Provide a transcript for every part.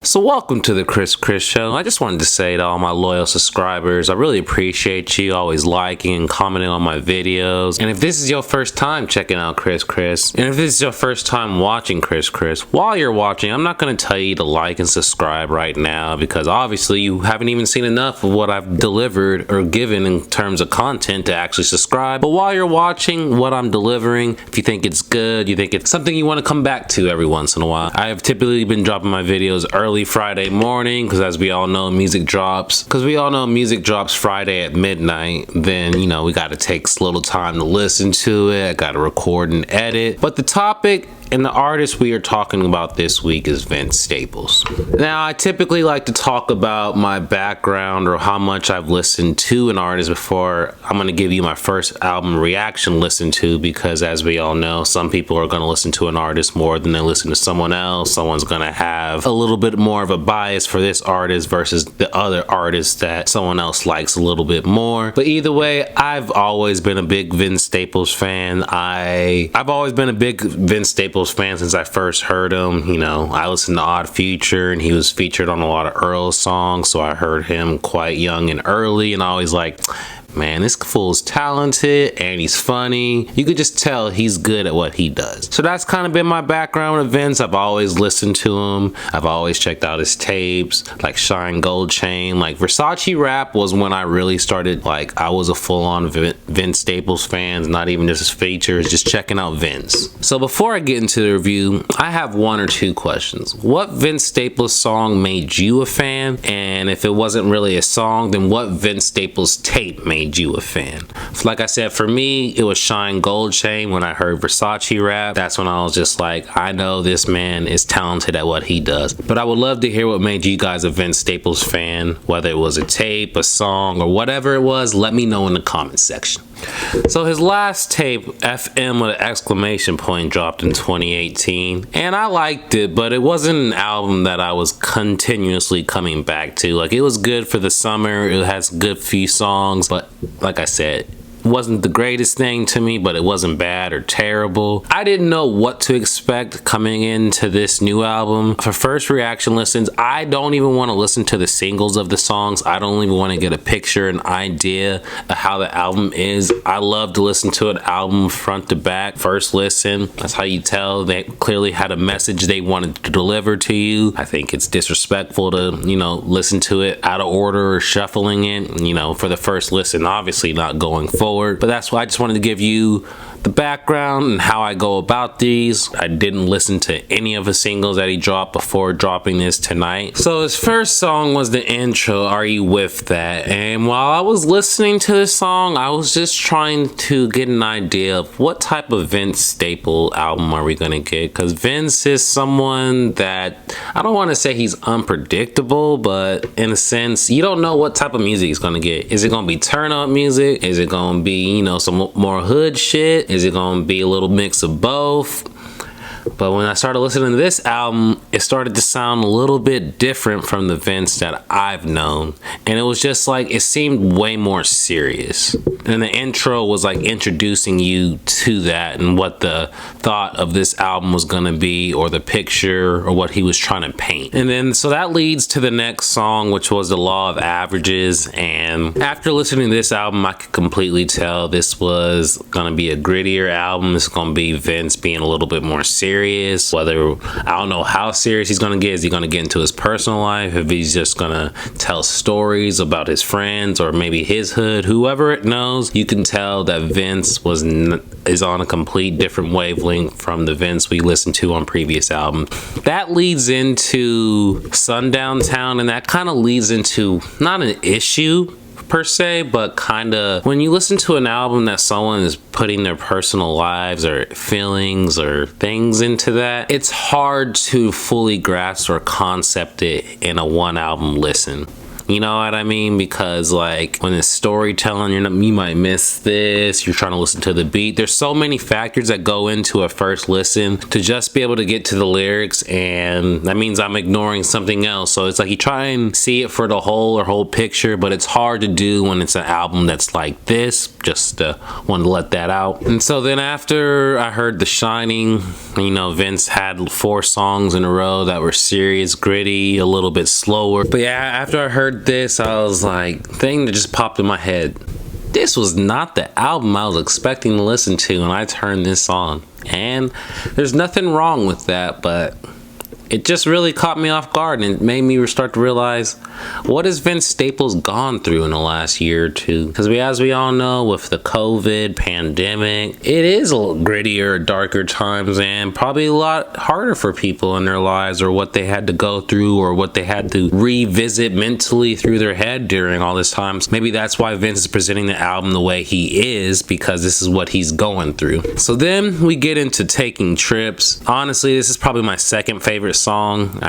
So welcome to the Chris Show. I just wanted to say to all my loyal subscribers, I really appreciate you always liking and commenting on my videos. And if this is your first time checking out Chris, and if this is your first time watching Chris, while you're watching, I'm not going to tell you to like and subscribe right now because obviously you haven't even seen enough of what I've delivered or given in terms of content to actually subscribe. But while you're watching what I'm delivering, if you think it's good, you think it's something you want to come back to every once in a while, I have typically been dropping my videos early Friday morning because as we all know music drops Friday at midnight. Then you know we got to take a little time to listen to it. I got to record and edit. But the topic and the artist we are talking about this week is Vince Staples. Now, I typically like to talk about my background or how much I've listened to an artist before I'm going to give you my first album reaction listen to, because as we all know, some people are going to listen to an artist more than they listen to someone else. Someone's going to have a little bit more of a bias for this artist versus the other artist that someone else likes a little bit more. But either way, I've always been a big Vince Staples fan. I've always been a big Vince Staples fan since I first heard him. You know, I listened to Odd Future and he was featured on a lot of Earl's songs, so I heard him quite young and early, and I always like, man, this fool's talented and he's funny. You could just tell he's good at what he does. So that's kind of been my background with Vince. I've always listened to him. I've always checked out his tapes, like Shine Gold Chain. Like Versace Rap was when I really started, like I was a full-on Vince Staples fan, not even just his features, just checking out Vince. So before I get into the review, I have one or two questions. What Vince Staples song made you a fan? And if it wasn't really a song, then what Vince Staples tape made you a fan? So like I said, for me, it was Shine Gold Chain. When I heard Versace Rap, that's when I was just like, I know this man is talented at what he does. But I would love to hear what made you guys a Vince Staples fan, whether it was a tape, a song, or whatever it was. Let me know in the comment section. So his last tape, FM with an exclamation point, dropped in 2018, and I liked it, but it wasn't an album that I was continuously coming back to. Like, it was good for the summer, it has a good few songs, but like I said, wasn't the greatest thing to me, but it wasn't bad or terrible. I didn't know what to expect coming into this new album. For first reaction listens, I don't even want to listen to the singles of the songs. I don't even want to get a picture, an idea of how the album is. I love to listen to an album front to back, first listen. That's how you tell they clearly had a message they wanted to deliver to you. I think it's disrespectful to, you know, listen to it out of order or shuffling it, you know, for the first listen, obviously not going forward. But that's why I just wanted to give you the background and how I go about these. I didn't listen to any of the singles that he dropped before dropping this tonight. So his first song was the intro, Are You With That? And while I was listening to this song, I was just trying to get an idea of what type of Vince Staples album are we gonna get, because Vince is someone that, I don't want to say he's unpredictable, but in a sense, you don't know what type of music he's gonna get. Is it gonna be turn up music? Is it gonna be, you know, some more hood shit? Is it gonna be a little mix of both? But when I started listening to this album, it started to sound a little bit different from the Vince that I've known. And it was just like, it seemed way more serious. And the intro was like introducing you to that and what the thought of this album was gonna be, or the picture, or what he was trying to paint. And then, so that leads to the next song, which was The Law of Averages. And after listening to this album, I could completely tell this was gonna be a grittier album. It's gonna be Vince being a little bit more serious. Whether, I don't know how serious he's gonna get. Is he gonna get into his personal life? If he's just gonna tell stories about his friends or maybe his hood, whoever it knows, you can tell that Vince is on a complete different wavelength from the Vince we listened to on previous albums. That leads into Sundown Town, and that kind of leads into not an issue per se, but kind of when you listen to an album that someone is putting their personal lives or feelings or things into that, it's hard to fully grasp or concept it in a one album listen. You know what I mean? Because like when it's storytelling, you might miss this. You're trying to listen to the beat. There's so many factors that go into a first listen to just be able to get to the lyrics, and that means I'm ignoring something else. So it's like you try and see it for the whole picture, but it's hard to do when it's an album that's like this. Just wanted to let that out. And so then after I heard The Shining, you know, Vince had 4 songs in a row that were serious, gritty, a little bit slower. But yeah, after I heard this, I was like, thing that just popped in my head. This was not the album I was expecting to listen to when I turned this on. And there's nothing wrong with that, but it just really caught me off guard, and it made me start to realize, what has Vince Staples gone through in the last year or two? Because as we all know, with the COVID pandemic, it is a little grittier, darker times, and probably a lot harder for people in their lives, or what they had to go through, or what they had to revisit mentally through their head during all this time. So maybe that's why Vince is presenting the album the way he is, because this is what he's going through. So then we get into Taking Trips. Honestly, this is probably my second favorite song.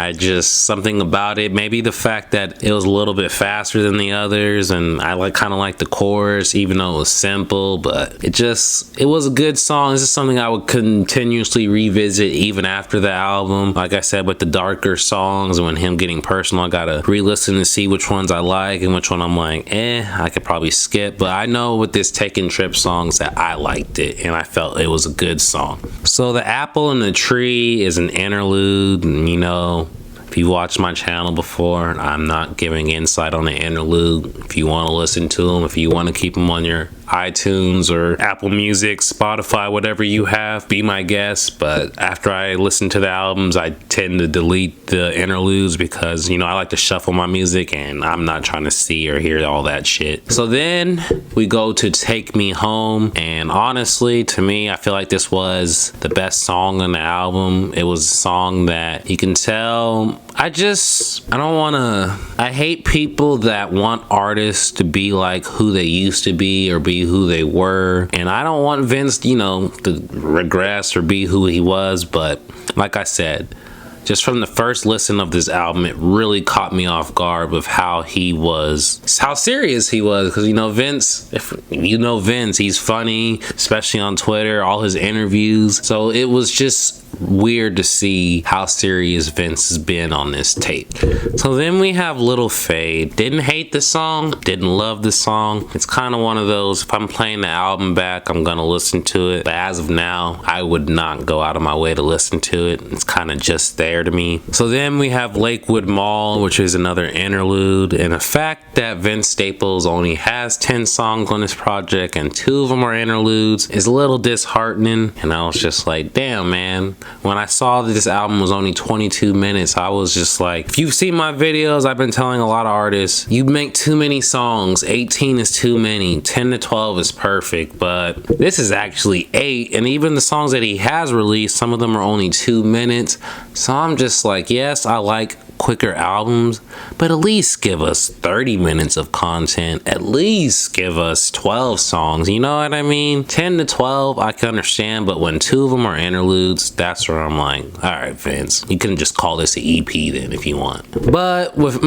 Something about it, maybe the fact that it was a little bit faster than the others, and I kind of like the chorus, even though it was simple, but it was a good song. This is something I would continuously revisit even after the album. Like I said, with the darker songs and when him getting personal, I gotta re-listen to see which ones I like and which one I'm like, I could probably skip. But I know with this Taking Trips songs that I liked it, and I felt it was a good song. So The Apple and the Tree is an interlude. You know, if you watched my channel before, I'm not giving insight on the interlude. If you want to listen to them, if you want to keep them on your iTunes or Apple Music, Spotify, whatever you have, be my guest. But after I listen to the albums, I tend to delete the interludes because, you know, I like to shuffle my music and I'm not trying to see or hear all that shit. So then we go to Take Me Home, and honestly, to me, I feel like this was the best song on the album. It was a song that you can tell, I hate people that want artists to be like who they used to be or be who they were. And I don't want Vince, you know, to regress or be who he was. But like I said, just from the first listen of this album, it really caught me off guard with how serious he was. Because, you know, Vince, if you know Vince, he's funny, especially on Twitter, all his interviews. So it was just weird to see how serious Vince has been on this tape. So then we have Little Fade. Didn't hate the song, didn't love the song. It's kind of one of those, if I'm playing the album back, I'm gonna listen to it. But as of now, I would not go out of my way to listen to it. It's kind of just there to me. So then we have Lakewood Mall, which is another interlude. And the fact that Vince Staples only has 10 songs on this project and 2 of them are interludes is a little disheartening. And I was just like, damn, man. When I saw that this album was only 22 minutes, I was just like, if you've seen my videos, I've been telling a lot of artists, you make too many songs. 18 is too many. 10 to 12 is perfect. But this is actually 8. And even the songs that he has released, some of them are only 2 minutes. So I'm just like, yes, I like quicker albums, but at least give us 30 minutes of content. At least give us 12 songs. You know what I mean? 10 to 12, I can understand, but when 2 of them are interludes, that's where I'm like, all right, Vince, you can just call this an EP then if you want. But with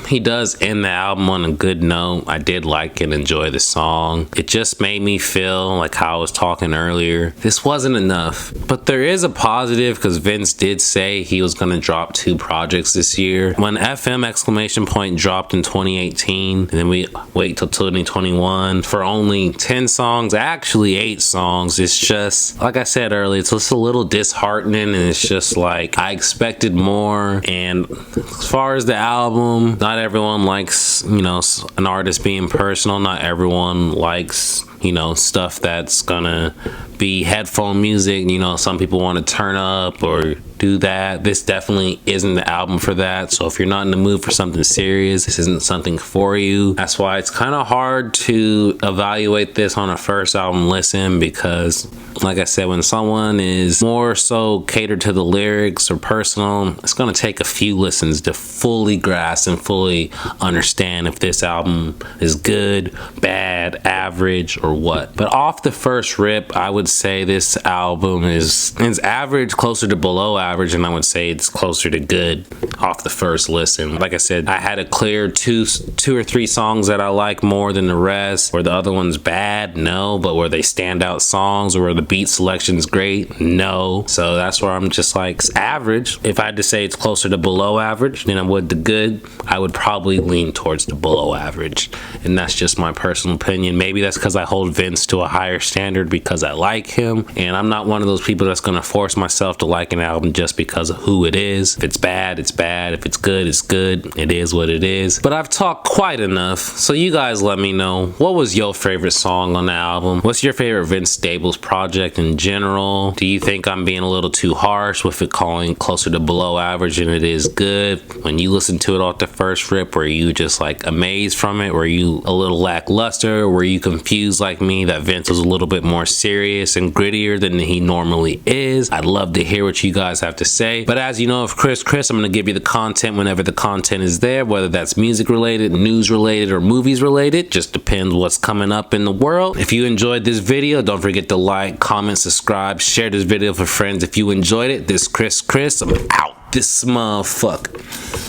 he does end the album on a good note. I did like and enjoy the song. It just made me feel like how I was talking earlier. This wasn't enough, but there is a positive because Vince did say he was going to drop 2 projects this year. When FM exclamation point dropped in 2018, and then we wait till 2021 for only 10 songs, actually 8 songs. It's just, like I said earlier, it's just a little disheartening, and it's just like, I expected more. And as far as the album, not everyone likes, you know, an artist being personal. Not everyone likes, you know, stuff that's gonna be headphone music. You know, some people want to turn up or do that. This definitely isn't the album for that. So if you're not in the mood for something serious, this isn't something for you. That's why it's kind of hard to evaluate this on a first album listen, because like I said, when someone is more so catered to the lyrics or personal, it's going to take a few listens to fully grasp and fully understand if this album is good, bad, average, or or what. But off the first rip, I would say this album is average, closer to below average, and I would say it's closer to good off the first listen. Like I said, I had a clear two or three songs that I like more than the rest. Were the other ones bad? No. But were they standout songs, or were the beat selections great? No. So that's where I'm just like, it's average. If I had to say it's closer to below average than I would the good, I would probably lean towards the below average. And that's just my personal opinion. Maybe that's because I hold Vince to a higher standard because I like him, and I'm not one of those people that's going to force myself to like an album just because of who it is. If it's bad, it's bad. If it's good, it's good. It is what it is. But I've talked quite enough, so you guys let me know, what was your favorite song on the album? What's your favorite Vince Staples project in general? Do you think I'm being a little too harsh with it calling closer to below average than it is good? When you listen to it off the first rip, were you just like amazed from it? Were you a little lackluster? Were you confused like me that Vince was a little bit more serious and grittier than he normally is? I'd love to hear what you guys have to say. But as you know, of Chris, I'm going to give you the content whenever the content is there, whether that's music related, news related, or movies related. Just depends what's coming up in the world. If you enjoyed this video, don't forget to like, comment, subscribe, share this video for friends if you enjoyed it. This Chris, I'm out this motherfucker.